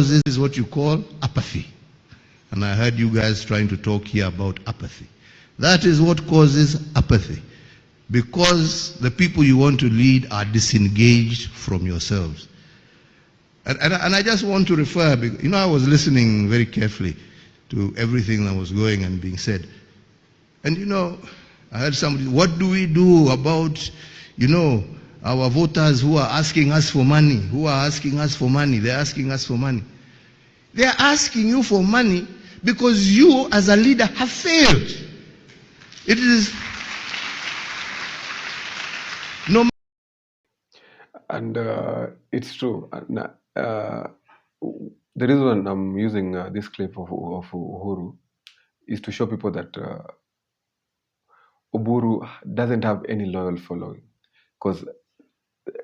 This is what you call apathy. And I heard you guys trying to talk here about apathy. That is what causes apathy. Because the people you want to lead are disengaged from yourselves. And I just want to refer, I was listening very carefully to everything that was going and being said. And I heard somebody, what do we do about, our voters who are asking us for money, They're asking us for money. They're asking you for money because you as a leader have failed. It is no. And it's true. And, the reason I'm using this clip of Uhuru is to show people that Uburu doesn't have any loyal following, because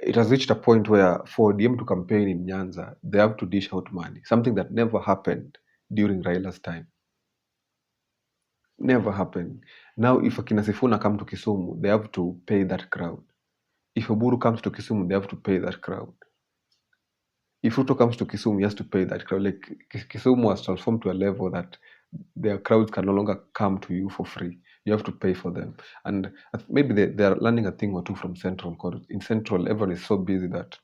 it has reached a point where for DM to campaign in Nyanza, they have to dish out money, something that never happened during Raila's time. Never happened. Now, if Akina Sifuna come to Kisumu, they have to pay that crowd. If Uburu comes to Kisumu, they have to pay that crowd. If Ruto comes to Kisumu, he has to pay that crowd. Like Kisumu has transformed to a level that their crowds can no longer come to you for free. You have to pay for them. And maybe they are learning a thing or two from Central. Because in Central, everyone is so busy that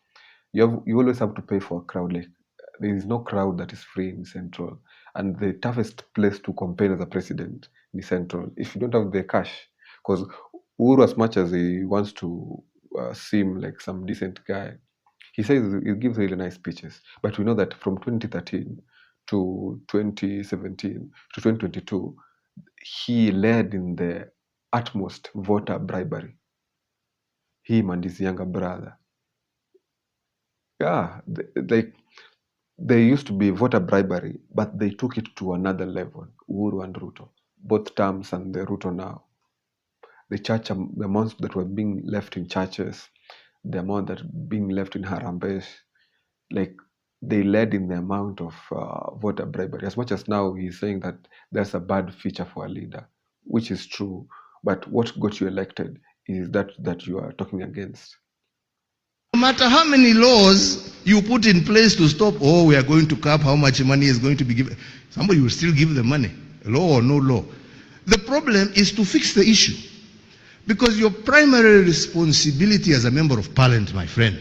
you always have to pay for a crowd. Like there is no crowd that is free in Central. And the toughest place to campaign as a president in Central, if you don't have the cash, because Uhuru, as much as he wants to seem like some decent guy, he says he gives really nice speeches, but we know that from 2013 to 2017 to 2022, he led in the utmost voter bribery. Him and his younger brother. Yeah, they used to be voter bribery, but they took it to another level. Uhuru and Ruto, both terms and the Ruto now. The amounts that were being left in churches, the amount that being left in Harambee, like they led in the amount of voter bribery. As much as now he's saying that that's a bad feature for a leader, which is true. But what got you elected is that you are talking against. No matter how many laws you put in place to stop, we are going to cap how much money is going to be given, somebody will still give the money, law or no law. The problem is to fix the issue. Because your primary responsibility as a member of parliament, my friend,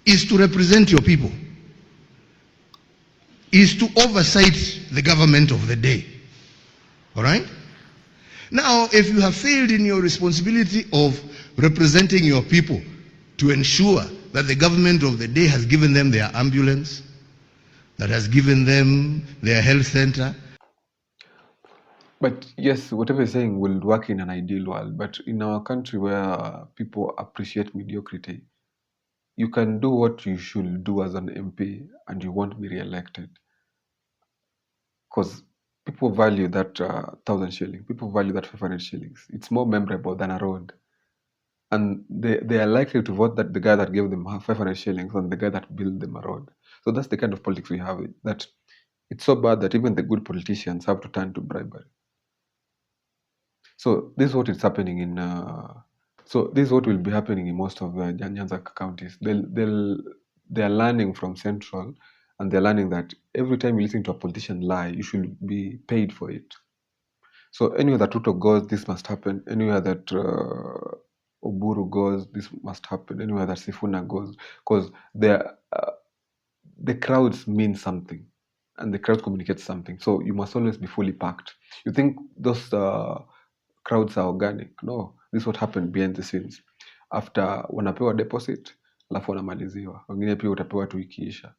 is to represent your people, is to oversight the government of the day. All right? Now, if you have failed in your responsibility of representing your people to ensure that the government of the day has given them their ambulance, that has given them their health center. But yes, whatever you're saying will work in an ideal world. But in our country where people appreciate mediocrity, you can do what you should do as an MP and you won't be re-elected. Because people value that 1,000 shilling. People value that 500 shillings. It's more memorable than a road. And they are likely to vote that the guy that gave them 500 shillings than the guy that built them a road. So that's the kind of politics we have. That it's so bad that even the good politicians have to turn to bribery. So this is what is happening in. So this is what will be happening in most of the Nyanza counties. They are learning from Central, and they're learning that every time you listen to a politician lie, you should be paid for it. So anywhere that Ruto goes, this must happen. Anywhere that Oburu goes, this must happen. Anywhere that Sifuna goes, because the crowds mean something, and the crowd communicates something. So you must always be fully packed. You think those crowds are organic? No, this is what happened behind the scenes. After wanapewa deposit, alafu wanamaliziwa. Wengine pia utapewa tu ikiisha.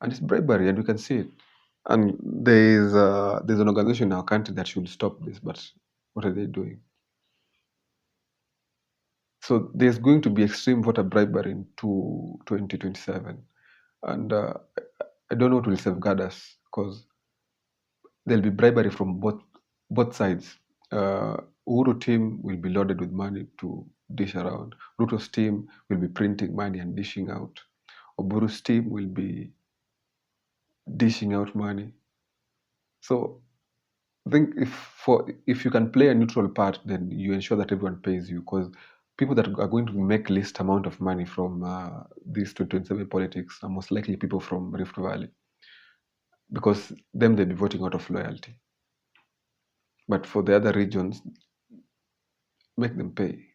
And it's bribery, and you can see it. And there's an organization in our country that should stop this, but what are they doing? So there's going to be extreme voter bribery in 2027. And I don't know what will safeguard us, because there'll be bribery from both sides. Uhuru team will be loaded with money to dish around. Ruto's team will be printing money and dishing out. Oburu's team will be dishing out money. So I think if you can play a neutral part, then you ensure that everyone pays you, because people that are going to make least amount of money from these 2027 politics are most likely people from Rift Valley, because them they'll be voting out of loyalty. But for the other regions, make them pay.